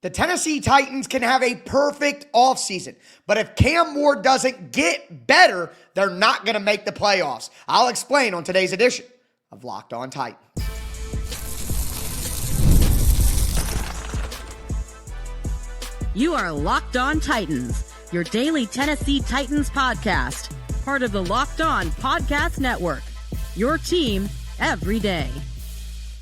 The Tennessee Titans can have a perfect offseason, but if Cam Ward doesn't get better, they're not going to make the playoffs. I'll explain on today's edition of Locked On Titans. You are Locked On Titans, your daily Tennessee Titans podcast, part of the Locked On Podcast Network, your team every day.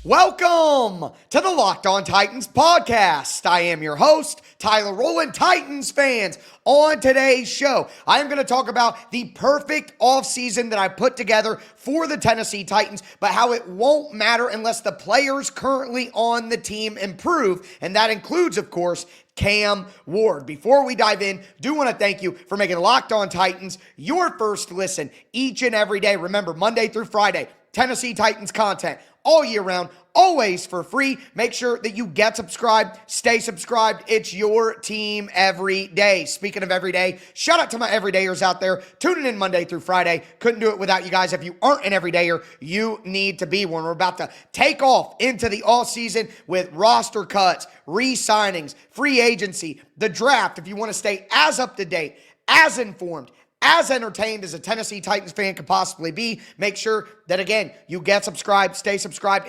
Welcome to the Locked On Titans podcast. I am your host, Tyler Rowland. Titans fans, on today's show, I am going to talk about the perfect offseason that I put together for the Tennessee Titans, but how it won't matter unless the players currently on the team improve, and that includes, of course, Cam Ward. Before we dive in, do want to thank you for making Locked On Titans your first listen each and every day. Remember, Monday through Friday, Tennessee Titans content all year round, always for free. Make sure that you get subscribed, stay subscribed. It's your team every day. Speaking of every day, shout out to my everydayers out there tuning in Monday through Friday. Couldn't do it without you guys. If you aren't an everydayer, you need to be one. We're about to take off into the offseason with roster cuts, re-signings, free agency, the draft. If you want to stay as up to date, as informed, as entertained as a Tennessee Titans fan could possibly be, make sure that, again, you get subscribed,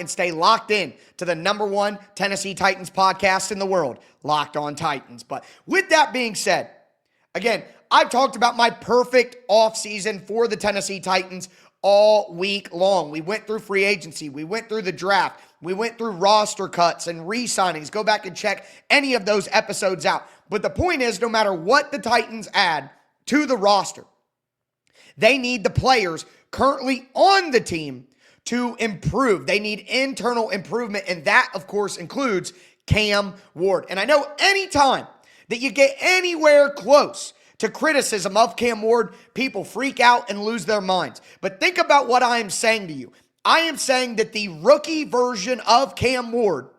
and stay locked in to the number one Tennessee Titans podcast in the world, Locked On Titans. But with that being said, again, I've talked about my perfect offseason for the Tennessee Titans all week long. We went through free agency. We went through the draft. We went through roster cuts and re-signings. Go back and check any of those episodes out. But the point is, no matter what the Titans add to the roster, they need the players currently on the team to improve. They need internal improvement, and that, of course, includes Cam Ward. And I know anytime that you get anywhere close to criticism of Cam Ward, people freak out and lose their minds. But think about what I am saying to you. I am saying that the rookie version of Cam Ward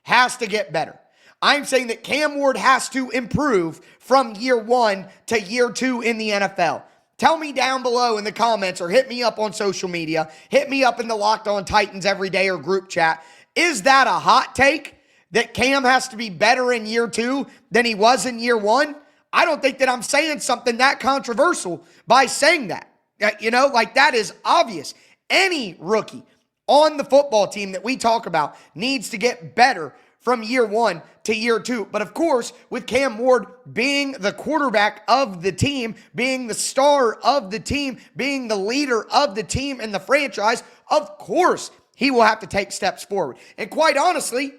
has to get better. I'm saying that Cam Ward has to improve from year one to year two in the NFL. Tell me down below in the comments or hit me up on social media. Hit me up in the Locked On Titans everyday or group chat. Is that a hot take that Cam has to be better in year two than he was in year one? I don't think that I'm saying something that controversial by saying that. That is obvious. Any rookie on the football team that we talk about needs to get better from year one to year two. But of course, with Cam Ward being the quarterback of the team, being the star of the team, being the leader of the team and the franchise, of course, he will have to take steps forward. And quite honestly,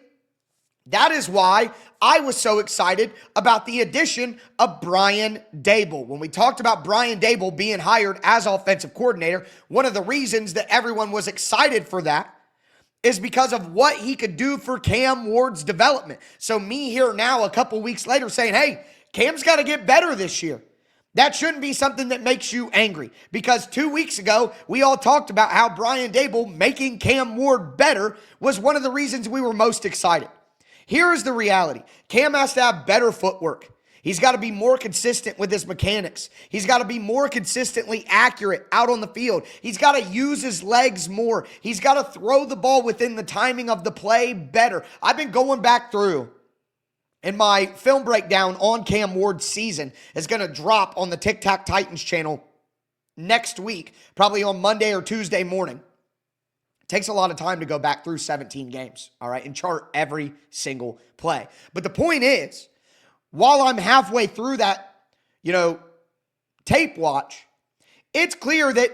that is why I was so excited about the addition of Brian Daboll. When we talked about Brian Daboll being hired as offensive coordinator, one of the reasons that everyone was excited for that is because of what he could do for Cam Ward's development. So me here now, a couple weeks later, saying, hey, Cam's got to get better this year. That shouldn't be something that makes you angry, because 2 weeks ago, we all talked about how Brian Daboll making Cam Ward better was one of the reasons we were most excited. Here is the reality. Cam has to have better footwork. He's got to be more consistent with his mechanics. He's got to be more consistently accurate out on the field. He's got to use his legs more. He's got to throw the ball within the timing of the play better. I've been going back through, and my film breakdown on Cam Ward's season is going to drop on the Tic Tac Titans channel next week, probably on Monday or Tuesday morning. It takes a lot of time to go back through 17 games, all right, and chart every single play. But the point is, while I'm halfway through that, tape watch, it's clear that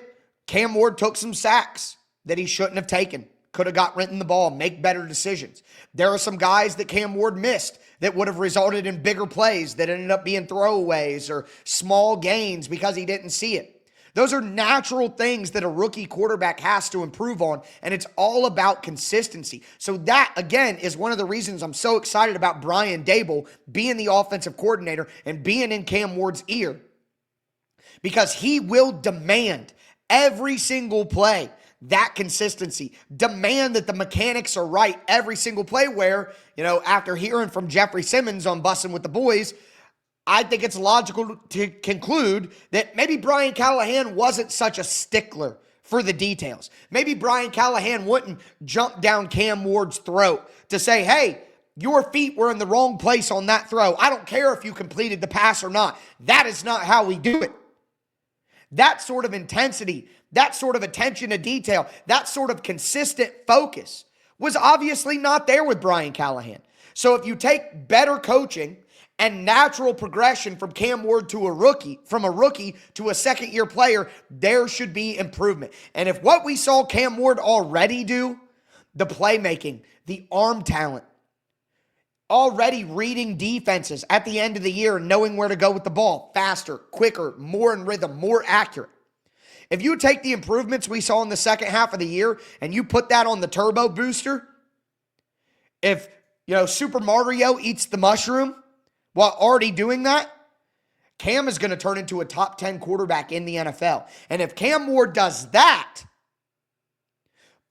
Cam Ward took some sacks that he shouldn't have taken. Could have got written the ball, make better decisions. There are some guys that Cam Ward missed that would have resulted in bigger plays that ended up being throwaways or small gains because he didn't see it. Those are natural things that a rookie quarterback has to improve on, and it's all about consistency. So that, again, is one of the reasons I'm so excited about Brian Daboll being the offensive coordinator and being in Cam Ward's ear, because he will demand every single play that consistency, demand that the mechanics are right every single play where, after hearing from Jeffrey Simmons on Bussin' with the Boys, I think it's logical to conclude that maybe Brian Callahan wasn't such a stickler for the details. Maybe Brian Callahan wouldn't jump down Cam Ward's throat to say, hey, your feet were in the wrong place on that throw. I don't care if you completed the pass or not. That is not how we do it. That sort of intensity, that sort of attention to detail, that sort of consistent focus was obviously not there with Brian Callahan. So if you take better coaching and natural progression from Cam Ward to a rookie, from a rookie to a second-year player, there should be improvement. And if what we saw Cam Ward already do, the playmaking, the arm talent, already reading defenses at the end of the year and knowing where to go with the ball faster, quicker, more in rhythm, more accurate. If you take the improvements we saw in the second half of the year and you put that on the turbo booster, if, Super Mario eats the mushroom while already doing that, Cam is going to turn into a top 10 quarterback in the NFL. And if Cam Ward does that,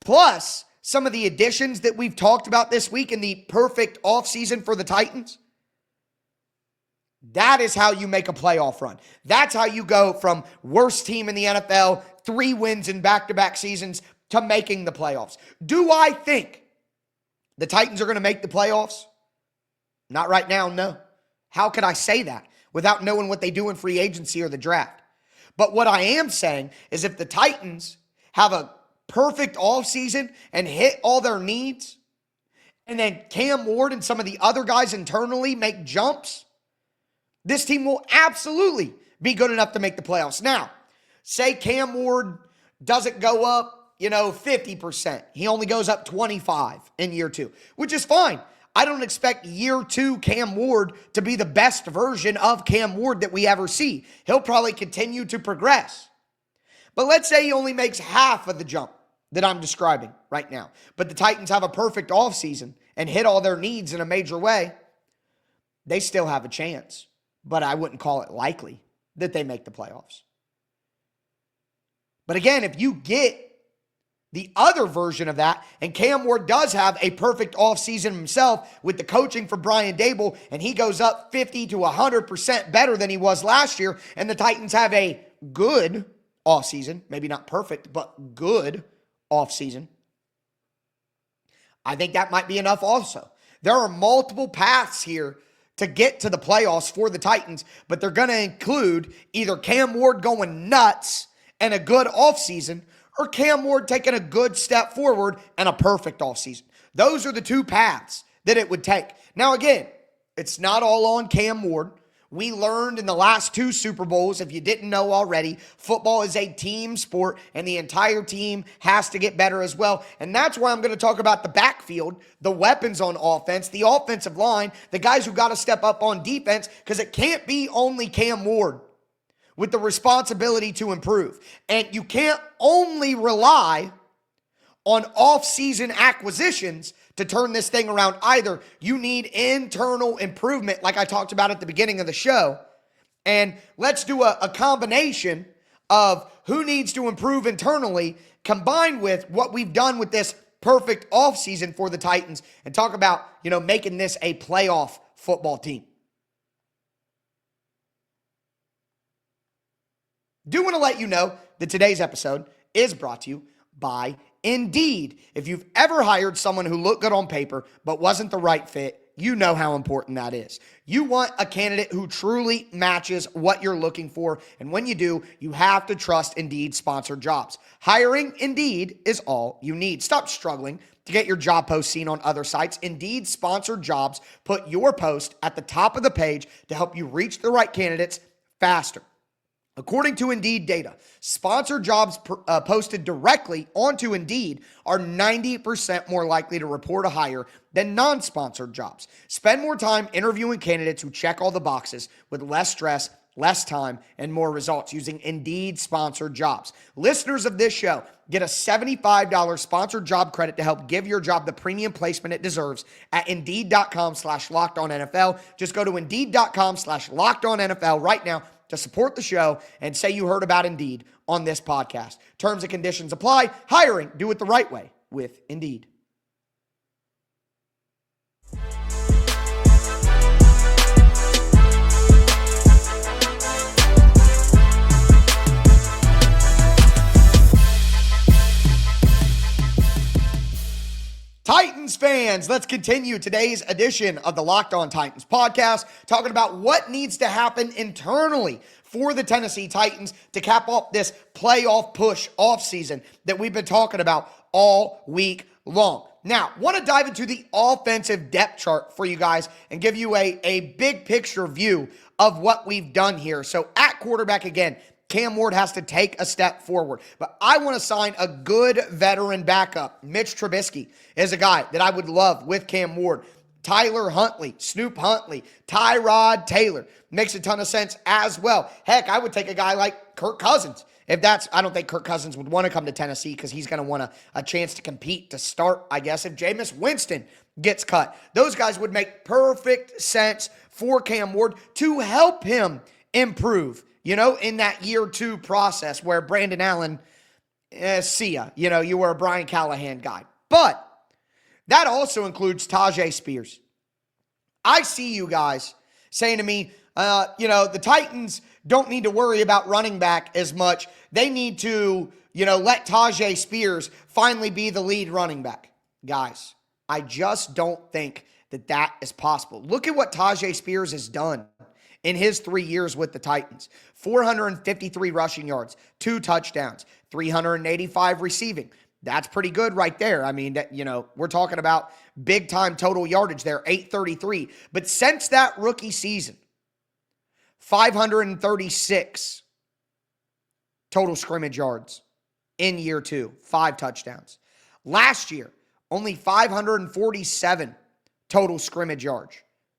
plus some of the additions that we've talked about this week in the perfect offseason for the Titans, that is how you make a playoff run. That's how you go from worst team in the NFL, 3 wins in back-to-back seasons, to making the playoffs. Do I think the Titans are going to make the playoffs? Not right now, no. How could I say that without knowing what they do in free agency or the draft? But what I am saying is if the Titans have a perfect offseason and hit all their needs, and then Cam Ward and some of the other guys internally make jumps, this team will absolutely be good enough to make the playoffs. Now, say Cam Ward doesn't go up, 50%. He only goes up 25 in year 2, which is fine. I don't expect year 2 Cam Ward to be the best version of Cam Ward that we ever see. He'll probably continue to progress. But let's say he only makes half of the jump that I'm describing right now. But the Titans have a perfect offseason and hit all their needs in a major way. They still have a chance. But I wouldn't call it likely that they make the playoffs. But again, if you get the other version of that, and Cam Ward does have a perfect offseason himself with the coaching for Brian Dable, and he goes up 50 to 100% better than he was last year, and the Titans have a good offseason, maybe not perfect, but good offseason, I think that might be enough also. There are multiple paths here to get to the playoffs for the Titans, but they're going to include either Cam Ward going nuts and a good offseason, or Cam Ward taking a good step forward and a perfect offseason. Those are the two paths that it would take. Now again, it's not all on Cam Ward. We learned in the last 2 Super Bowls, if you didn't know already, football is a team sport and the entire team has to get better as well. And that's why I'm going to talk about the backfield, the weapons on offense, the offensive line, the guys who got to step up on defense, because it can't be only Cam Ward with the responsibility to improve. And you can't only rely on off-season acquisitions to turn this thing around either. You need internal improvement, like I talked about at the beginning of the show. And let's do a combination of who needs to improve internally combined with what we've done with this perfect offseason for the Titans and talk about, making this a playoff football team. Do want to let you know that today's episode is brought to you by Indeed. If you've ever hired someone who looked good on paper but wasn't the right fit, you know how important that is. You want a candidate who truly matches what you're looking for, and when you do, you have to trust Indeed sponsored jobs. Hiring Indeed is all you need. Stop struggling to get your job post seen on other sites. Indeed sponsored jobs put your post at the top of the page to help you reach the right candidates faster. According to Indeed data, sponsored jobs posted directly onto Indeed are 90% more likely to report a hire than non-sponsored jobs. Spend more time interviewing candidates who check all the boxes with less stress, less time, and more results using Indeed sponsored jobs. Listeners of this show get a $75 sponsored job credit to help give your job the premium placement it deserves at Indeed.com/LockedOnNFL. Just go to Indeed.com/LockedOnNFL right now to support the show and say you heard about Indeed on this podcast. Terms and conditions apply. Hiring, do it the right way with Indeed. Titans fans, let's continue today's edition of the Locked On Titans podcast, talking about what needs to happen internally for the Tennessee Titans to cap off this playoff push offseason that we've been talking about all week long. Now, want to dive into the offensive depth chart for you guys and give you a big picture view of what we've done here. So at quarterback again, Cam Ward has to take a step forward. But I want to sign a good veteran backup. Mitch Trubisky is a guy that I would love with Cam Ward. Tyler Huntley, Snoop Huntley, Tyrod Taylor. Makes a ton of sense as well. Heck, I would take a guy like Kirk Cousins. I don't think Kirk Cousins would want to come to Tennessee because he's going to want a chance to compete to start, I guess, if Jameis Winston gets cut. Those guys would make perfect sense for Cam Ward to help him improve, in that year two process where Brandon Allen, see ya. You were a Brian Callahan guy. But that also includes Tajay Spears. I see you guys saying to me, the Titans don't need to worry about running back as much. They need to, let Tajay Spears finally be the lead running back. Guys, I just don't think that is possible. Look at what Tajay Spears has done in his 3 years with the Titans. 453 rushing yards, 2 touchdowns, 385 receiving. That's pretty good right there. I mean, we're talking about big time total yardage there, 833. But since that rookie season, 536 total scrimmage yards in year 2, 5 touchdowns. Last year, only 547 total scrimmage yards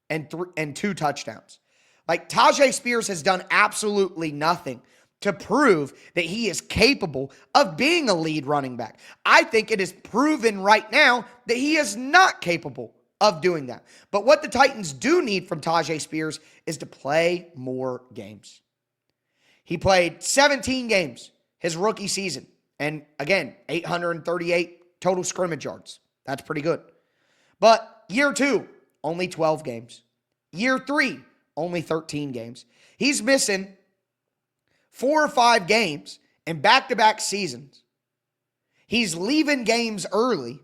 and 2 touchdowns. Like, Tajay Spears has done absolutely nothing to prove that he is capable of being a lead running back. I think it is proven right now that he is not capable of doing that. But what the Titans do need from Tajay Spears is to play more games. He played 17 games his rookie season. And again, 838 total scrimmage yards. That's pretty good. But year 2, only 12 games. Year 3, only 13 games. He's missing 4 or 5 games in back-to-back seasons. He's leaving games early.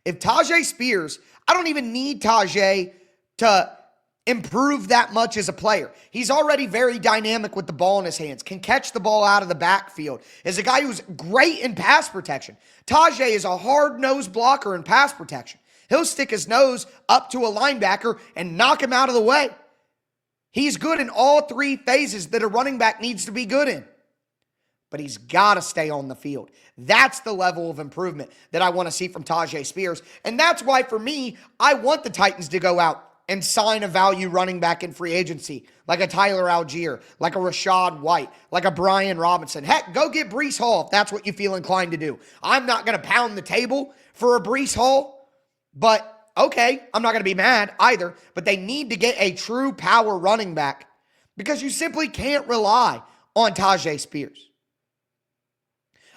If Tajay Spears, I don't even need Tajay to improve that much as a player. He's already very dynamic with the ball in his hands, can catch the ball out of the backfield, is a guy who's great in pass protection. Tajay is a hard-nosed blocker in pass protection. He'll stick his nose up to a linebacker and knock him out of the way. He's good in all 3 phases that a running back needs to be good in. But he's got to stay on the field. That's the level of improvement that I want to see from Tajay Spears. And that's why, for me, I want the Titans to go out and sign a value running back in free agency, like a Tyler Algier, like a Rashad White, like a Brian Robinson. Heck, go get Breece Hall if that's what you feel inclined to do. I'm not going to pound the table for a Breece Hall, but okay, I'm not going to be mad either, but they need to get a true power running back because you simply can't rely on Tajay Spears.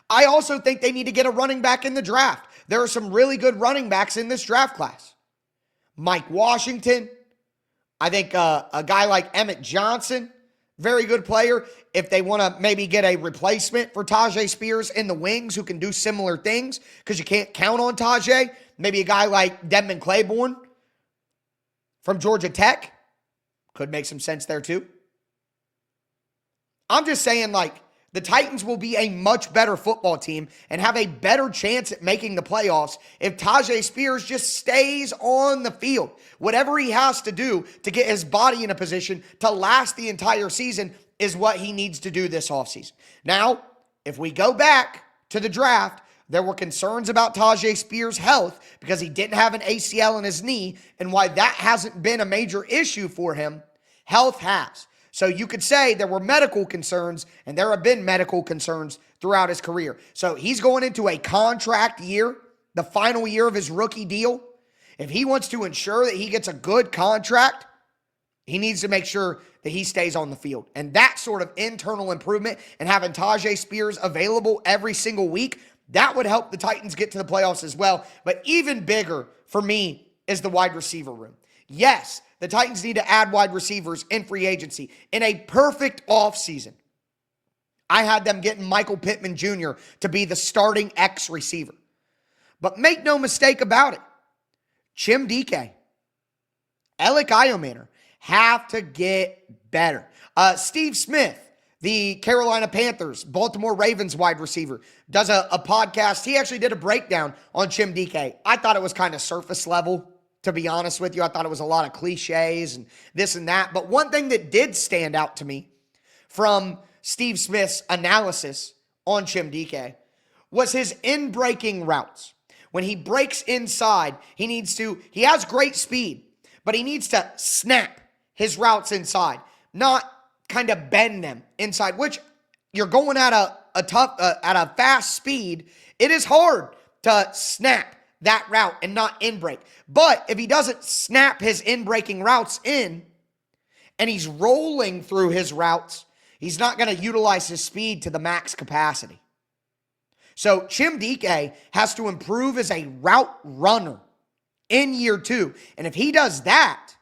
I also think they need to get a running back in the draft. There are some really good running backs in this draft class. Mike Washington, I think a guy like Emmett Johnson, very good player. If they want to maybe get a replacement for Tajay Spears in the wings who can do similar things because you can't count on Tajay, maybe a guy like Devin Claiborne from Georgia Tech could make some sense there too. I'm just saying, the Titans will be a much better football team and have a better chance at making the playoffs if Tajay Spears just stays on the field. Whatever he has to do to get his body in a position to last the entire season is what he needs to do this offseason. Now, if we go back to the draft, there were concerns about Tajay Spears' health because he didn't have an ACL in his knee, and why that hasn't been a major issue for him, health has. So you could say there were medical concerns, and there have been medical concerns throughout his career. So he's going into a contract year, the final year of his rookie deal. If he wants to ensure that he gets a good contract, he needs to make sure that he stays on the field. And that sort of internal improvement and having Tajay Spears available every single week, that would help the Titans get to the playoffs as well. But even bigger for me is the wide receiver room. Yes, the Titans need to add wide receivers in free agency. In a perfect offseason, I had them getting Michael Pittman Jr. to be the starting X receiver. But make no mistake about it, Chim DK, Alec Iomanner have to get better. Steve Smith, the Carolina Panthers, Baltimore Ravens wide receiver, does a podcast. He actually did a breakdown on Chim DK. I thought it was kind of surface level, to be honest with you. I thought it was a lot of cliches and this and that. But one thing that did stand out to me from Steve Smith's analysis on Chim DK was his in-breaking routes. When he breaks inside, he has great speed, but he needs to snap his routes inside, not kind of bend them inside, which you're going at a fast speed. It is hard to snap that route and not in-break. But if he doesn't snap his in-breaking routes in and he's rolling through his routes, he's not going to utilize his speed to the max capacity. So Chim DK has to improve as a route runner in year 2. And if he does that,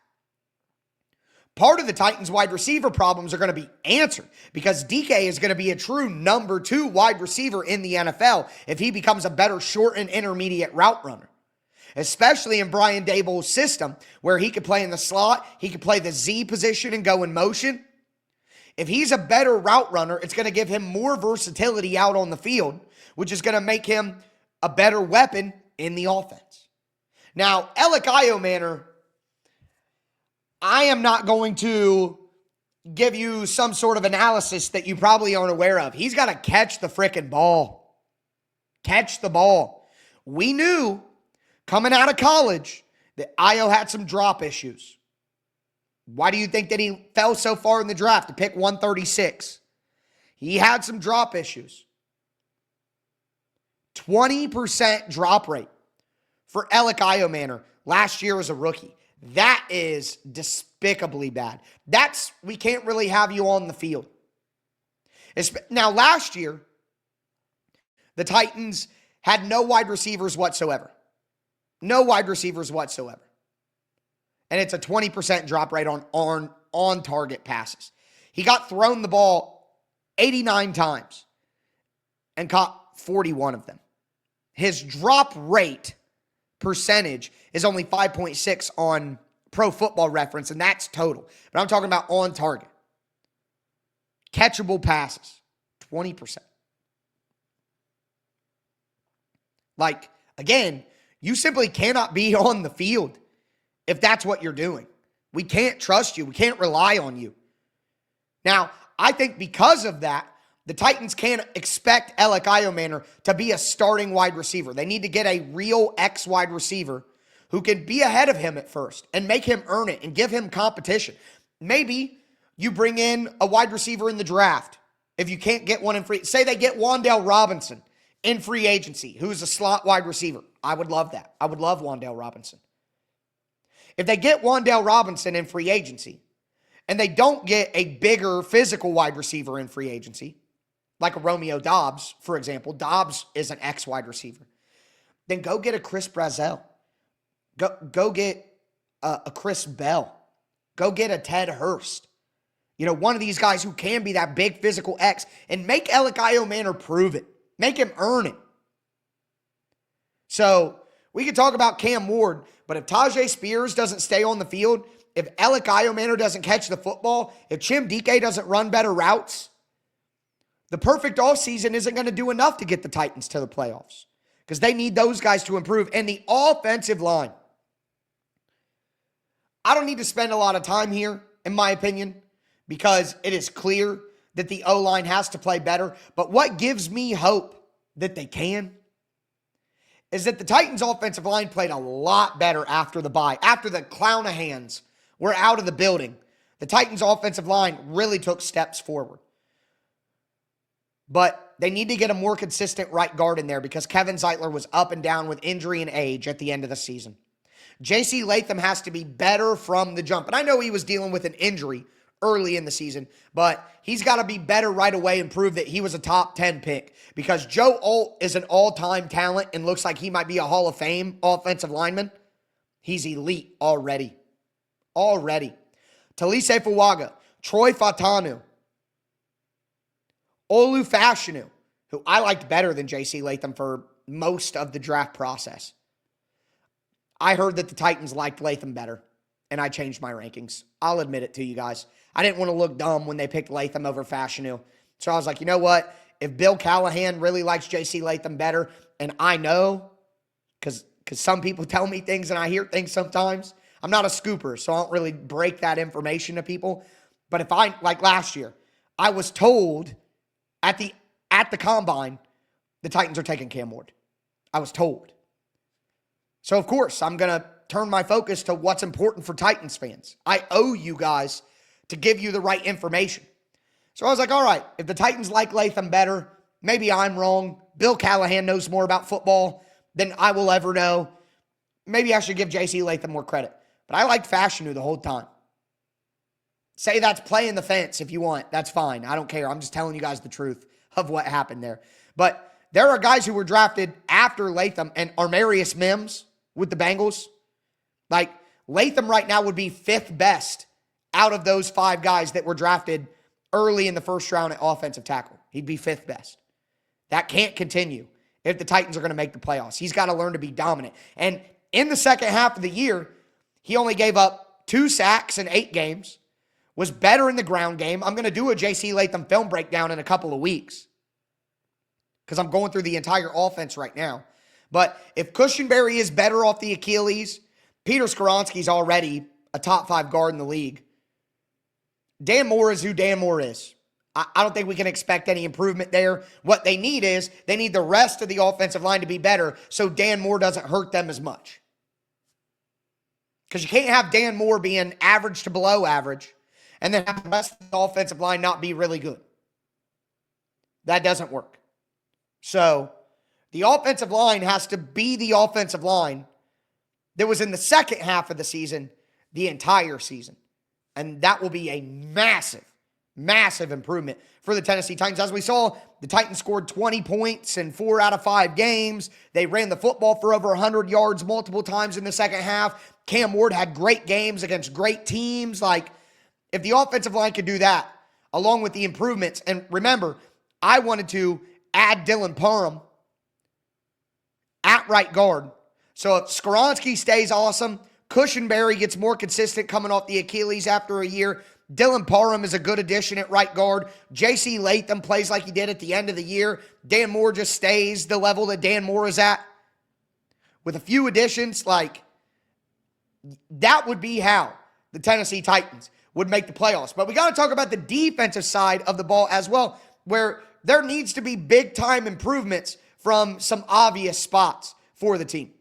part of the Titans wide receiver problems are going to be answered, because DK is going to be a true number 2 wide receiver in the NFL if he becomes a better short and intermediate route runner, especially in Brian Daboll's system where he could play in the slot, he could play the Z position and go in motion. If he's a better route runner, it's going to give him more versatility out on the field, which is going to make him a better weapon in the offense. Now, Alec Iomanner, I am not going to give you some sort of analysis that you probably aren't aware of. He's got to catch the frickin' ball. Catch the ball. We knew coming out of college that Io had some drop issues. Why do you think that he fell so far in the draft to pick 136? He had some drop issues. 20% drop rate for Alec Iomanner last year as a rookie. That is despicably bad. We can't really have you on the field. Now, last year, the Titans had no wide receivers whatsoever. No wide receivers whatsoever. And it's a 20% drop rate on target passes. He got thrown the ball 89 times and caught 41 of them. His drop rate percentage is only 5.6 on Pro Football Reference, and that's total. But I'm talking about on target. Catchable passes, 20%. Like, again, you simply cannot be on the field if that's what you're doing. We can't trust you. We can't rely on you. Now, I think because of that, the Titans can't expect Alec Iomanner to be a starting wide receiver. They need to get a real X wide receiver who can be ahead of him at first and make him earn it and give him competition. Maybe you bring in a wide receiver in the draft. If you can't get one in free, say they get Wan'Dale Robinson in free agency, who's a slot wide receiver. I would love that. I would love Wan'Dale Robinson. If they get Wan'Dale Robinson in free agency and they don't get a bigger physical wide receiver in free agency, like a Romeo Doubs, for example. Doubs is an X wide receiver. Then go get a Chris Brazzell. Go get a Chris Bell. Go get a Ted Hurst. You know, one of these guys who can be that big physical X, and make Alec Iomanner prove it. Make him earn it. So we could talk about Cam Ward, but if Tajay Spears doesn't stay on the field, if Alec Iomanner doesn't catch the football, if Chim DK doesn't run better routes, the perfect offseason isn't going to do enough to get the Titans to the playoffs, because they need those guys to improve. And the offensive line, I don't need to spend a lot of time here, in my opinion, because it is clear that the O-line has to play better. But what gives me hope that they can is that the Titans offensive line played a lot better after the bye. After the Clownahans were out of the building, the Titans offensive line really took steps forward. But they need to get a more consistent right guard in there, because Kevin Zeitler was up and down with injury and age at the end of the season. JC Latham has to be better from the jump. And I know he was dealing with an injury early in the season, but he's got to be better right away and prove that he was a top 10 pick, because Joe Alt is an all-time talent and looks like he might be a Hall of Fame offensive lineman. He's elite already. Talise Fuaga, Troy Fatanu, Olu Fashanu, who I liked better than JC Latham for most of the draft process. I heard that the Titans liked Latham better, and I changed my rankings. I'll admit it to you guys. I didn't want to look dumb when they picked Latham over Fashanu. So I was like, you know what? If Bill Callahan really likes JC Latham better, and I know, because some people tell me things and I hear things sometimes. I'm not a scooper, so I don't really break that information to people. But if like last year, I was told at the combine, the Titans are taking Cam Ward. I was told. So, of course, I'm going to turn my focus to what's important for Titans fans. I owe you guys to give you the right information. So I was like, all right, if the Titans like Latham better, maybe I'm wrong. Bill Callahan knows more about football than I will ever know. Maybe I should give JC Latham more credit. But I liked Fashanu the whole time. Say that's playing the fence if you want. That's fine. I don't care. I'm just telling you guys the truth of what happened there. But there are guys who were drafted after Latham, and Armarius Mims with the Bengals. Like, Latham right now would be 5th best out of those 5 guys that were drafted early in the first round at offensive tackle. He'd be 5th best. That can't continue if the Titans are going to make the playoffs. He's got to learn to be dominant. And in the second half of the year, he only gave up 2 sacks in 8 games, was better in the ground game. I'm going to do a JC Latham film breakdown in a couple of weeks because I'm going through the entire offense right now. But if Cushenberry is better off the Achilles, Peter Skoronski's already a top 5 guard in the league. Dan Moore is who Dan Moore is. I don't think we can expect any improvement there. What they need is they need the rest of the offensive line to be better so Dan Moore doesn't hurt them as much. Because you can't have Dan Moore being average to below average and then have the rest of the offensive line not be really good. That doesn't work. So the offensive line has to be the offensive line that was in the second half of the season, the entire season. And that will be a massive, massive improvement for the Tennessee Titans. As we saw, the Titans scored 20 points in 4 out of 5 games. They ran the football for over 100 yards multiple times in the second half. Cam Ward had great games against great teams. Like, if the offensive line could do that, along with the improvements, and remember, I wanted to add Dylan Parham at right guard. So if Skoronski stays awesome, Cushenberry gets more consistent coming off the Achilles after a year, Dylan Parham is a good addition at right guard. JC Latham plays like he did at the end of the year. Dan Moore just stays the level that Dan Moore is at. With a few additions, like, that would be how the Tennessee Titans would make the playoffs. But we got to talk about the defensive side of the ball as well, where there needs to be big-time improvements from some obvious spots for the team.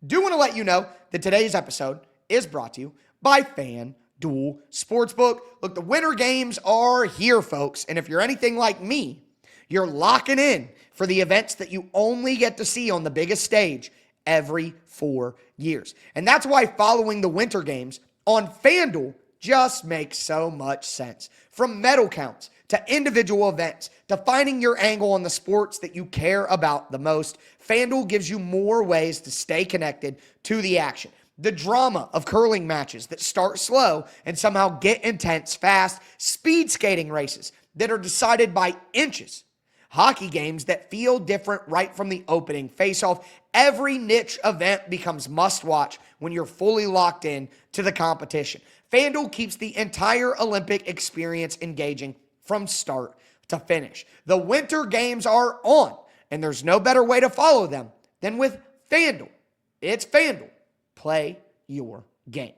Do want to let you know that today's episode is brought to you by FanDuel Sportsbook. Look, the winter games are here, folks. And if you're anything like me, you're locking in for the events that you only get to see on the biggest stage every 4 years. And that's why following the winter games on FanDuel just makes so much sense. From medal counts to individual events to finding your angle on the sports that you care about the most, FanDuel gives you more ways to stay connected to the action. The drama of curling matches that start slow and somehow get intense fast, speed skating races that are decided by inches, hockey games that feel different right from the opening face-off. Every niche event becomes must-watch when you're fully locked in to the competition. FanDuel keeps the entire Olympic experience engaging from start to finish. The winter games are on, and there's no better way to follow them than with FanDuel. It's FanDuel. Play your game.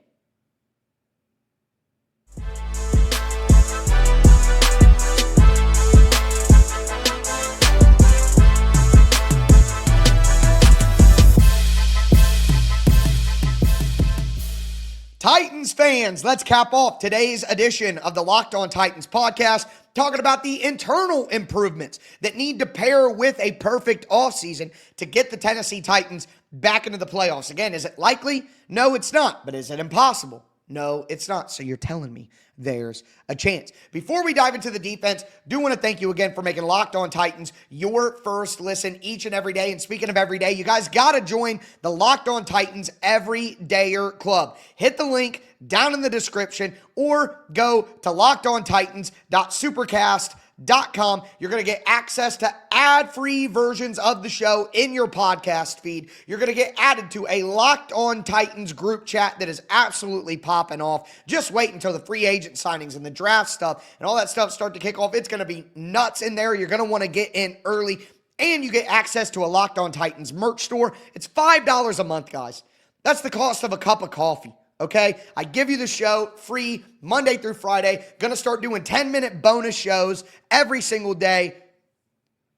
Titans fans, let's cap off today's edition of the Locked On Titans podcast, talking about the internal improvements that need to pair with a perfect offseason to get the Tennessee Titans back into the playoffs. Again, is it likely? No, it's not. But is it impossible? No, it's not. So you're telling me there's a chance. Before we dive into the defense, do want to thank you again for making Locked On Titans your first listen each and every day. And speaking of every day, you guys got to join the Locked On Titans Everydayer Club. Hit the link down in the description or go to lockedontitans.supercast.com podcast.com. You're going to get access to ad-free versions of the show in your podcast feed. You're going to get added to a Locked On Titans group chat that is absolutely popping off. Just wait until the free agent signings and the draft stuff and all that stuff start to kick off. It's going to be nuts in there. You're going to want to get in early, and you get access to a Locked On Titans merch store. It's $5 a month, guys. That's the cost of a cup of coffee. Okay, I give you the show free Monday through Friday. Gonna start doing 10-minute bonus shows every single day.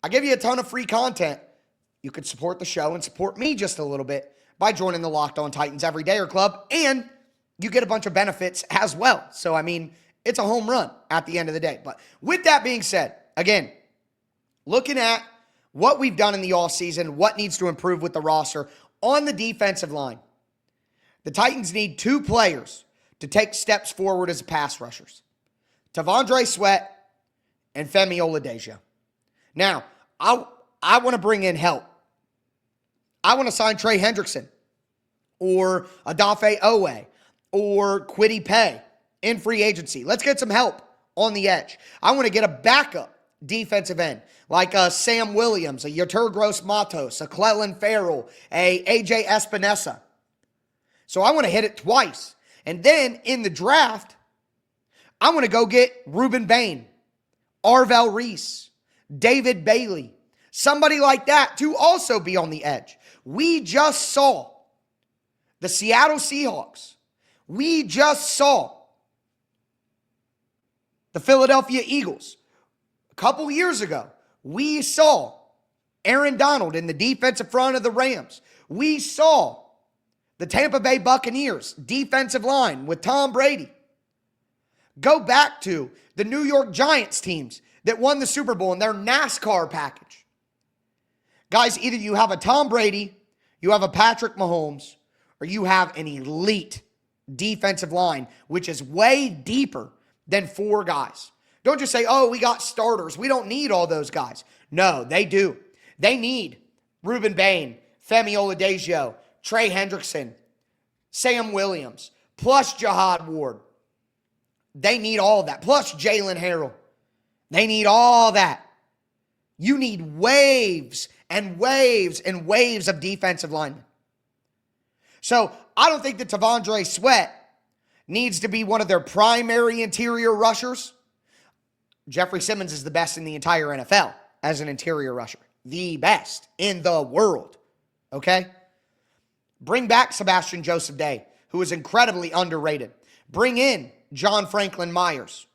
I give you a ton of free content. You could support the show and support me just a little bit by joining the Locked On Titans Everydayer Club, and you get a bunch of benefits as well. So, I mean, it's a home run at the end of the day. But with that being said, again, looking at what we've done in the offseason, what needs to improve with the roster on the defensive line. The Titans need two players to take steps forward as pass rushers. T'Vondre Sweat and Femi Oladejo. Now, I want to bring in help. I want to sign Trey Hendrickson or Adafe Owe or Kwity Paye in free agency. Let's get some help on the edge. I want to get a backup defensive end like Sam Williams, a Yetur Gross-Matos, a Clelin Ferrell, a AJ Espinosa. So I want to hit it twice. And then in the draft, I want to go get Ruben Bain, Arvell Reese, David Bailey, somebody like that to also be on the edge. We just saw the Seattle Seahawks. We just saw the Philadelphia Eagles. A couple years ago, we saw Aaron Donald in the defensive front of the Rams. We saw the Tampa Bay Buccaneers defensive line with Tom Brady. Go back to the New York Giants teams that won the Super Bowl in their NASCAR package. Guys, either you have a Tom Brady, you have a Patrick Mahomes, or you have an elite defensive line, which is way deeper than four guys. Don't just say, oh, we got starters. We don't need all those guys. No, they do. They need Ruben Bain, Femi Oladejo, Trey Hendrickson, Sam Williams, plus Jihad Ward. They need all that. Plus Jalen Harrell. They need all that. You need waves and waves and waves of defensive linemen. So I don't think that T'Vondre Sweat needs to be one of their primary interior rushers. Jeffrey Simmons is the best in the entire NFL as an interior rusher. The best in the world. Okay? Bring back Sebastian Joseph Day, who is incredibly underrated. Bring in John Franklin Myers.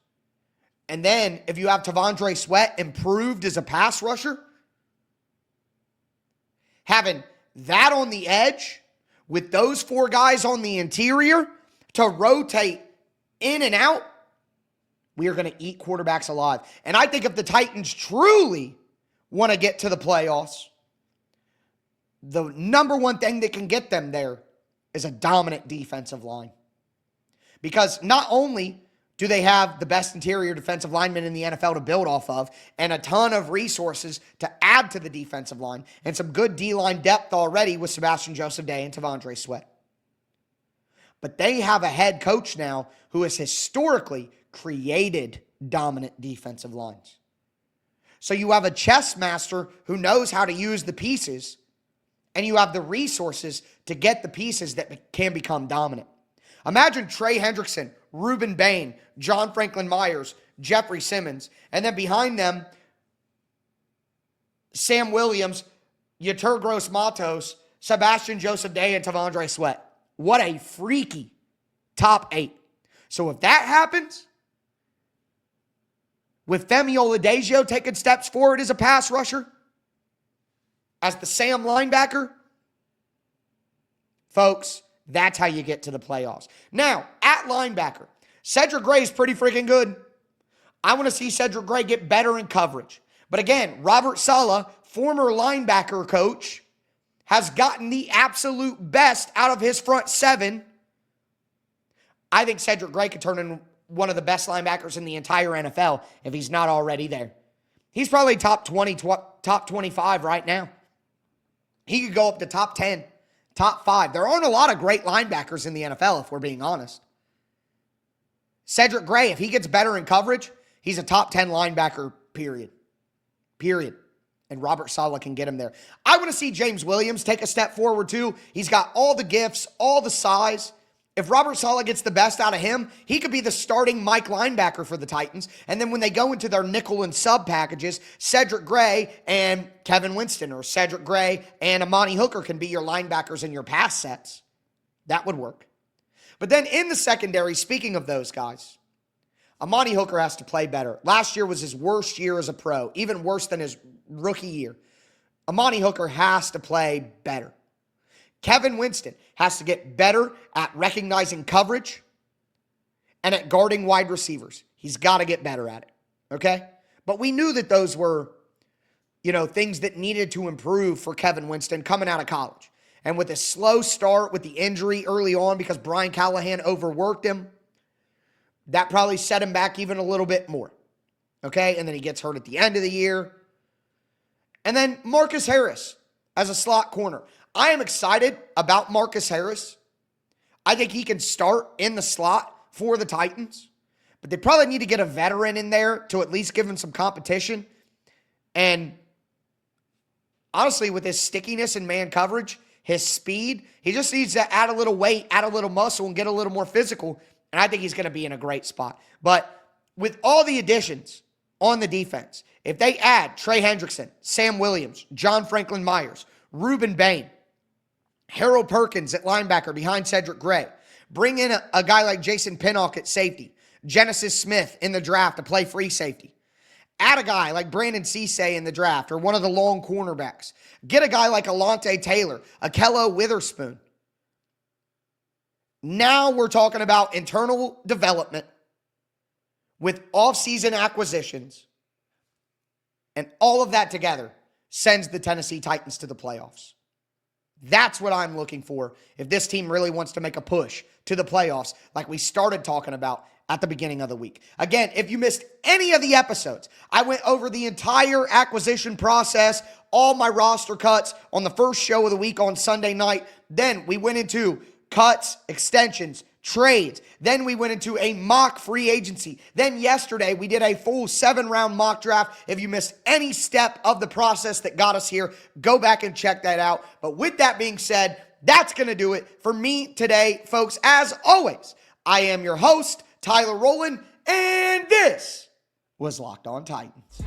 And then, if you have T'Vondre Sweat improved as a pass rusher, having that on the edge with those four guys on the interior to rotate in and out, we are going to eat quarterbacks alive. And I think if the Titans truly want to get to the playoffs, the number one thing that can get them there is a dominant defensive line. Because not only do they have the best interior defensive linemen in the NFL to build off of and a ton of resources to add to the defensive line and some good D-line depth already with Sebastian Joseph Day and T'Vondre Sweat. But they have a head coach now who has historically created dominant defensive lines. So you have a chess master who knows how to use the pieces, and you have the resources to get the pieces that can become dominant. Imagine Trey Hendrickson, Ruben Bain, John Franklin Myers, Jeffrey Simmons, and then behind them, Sam Williams, Yetur Gross-Matos, Sebastian Joseph Day, and T'Vondre Sweat. What a freaky top 8. So if that happens, with Femi Oladejo taking steps forward as a pass rusher, as the Sam linebacker, folks, that's how you get to the playoffs. Now, at linebacker, Cedric Gray is pretty freaking good. I want to see Cedric Gray get better in coverage. But again, Robert Saleh, former linebacker coach, has gotten the absolute best out of his front seven. I think Cedric Gray could turn in one of the best linebackers in the entire NFL if he's not already there. He's probably top 20, top 25 right now. He could go up to top 10, top 5. There aren't a lot of great linebackers in the NFL, if we're being honest. Cedric Gray, if he gets better in coverage, he's a top 10 linebacker period. And Robert Saleh can get him there. I want to see James Williams take a step forward too. He's got all the gifts, all the size. If Robert Saleh gets the best out of him, he could be the starting Mike linebacker for the Titans. And then when they go into their nickel and sub packages, Cedric Gray and Kevin Winston, or Cedric Gray and Amani Hooker can be your linebackers in your pass sets. That would work. But then in the secondary, speaking of those guys, Amani Hooker has to play better. Last year was his worst year as a pro, even worse than his rookie year. Amani Hooker has to play better. Kevin Winston has to get better at recognizing coverage and at guarding wide receivers. He's got to get better at it, okay? But we knew that those were, things that needed to improve for Kevin Winston coming out of college. And with a slow start with the injury early on because Brian Callahan overworked him, that probably set him back even a little bit more, okay? And then he gets hurt at the end of the year. And then Marcus Harris as a slot corner. I am excited about Marcus Harris. I think he can start in the slot for the Titans, but they probably need to get a veteran in there to at least give him some competition. And honestly, with his stickiness in man coverage, his speed, he just needs to add a little weight, add a little muscle, and get a little more physical. And I think he's going to be in a great spot. But with all the additions on the defense, if they add Trey Hendrickson, Sam Williams, John Franklin Myers, Reuben Bain, Harold Perkins at linebacker behind Cedric Gray, bring in a guy like Jason Pinnock at safety, Genesis Smith in the draft to play free safety, add a guy like Brandon Cisse in the draft or one of the long cornerbacks, get a guy like Alontae Taylor, Akello Witherspoon. Now we're talking about internal development with offseason acquisitions, and all of that together sends the Tennessee Titans to the playoffs. That's what I'm looking for if this team really wants to make a push to the playoffs like we started talking about at the beginning of the week. Again, if you missed any of the episodes, I went over the entire acquisition process, all my roster cuts on the first show of the week on Sunday night. Then we went into cuts, extensions, trades. Then we went into a mock free agency. Then yesterday we did a full 7-round mock draft. If you missed any step of the process that got us here, go back and check that out. But with that being said, that's going to do it for me today, folks. As always, I am your host, Tyler Rowland, and this was Locked On Titans.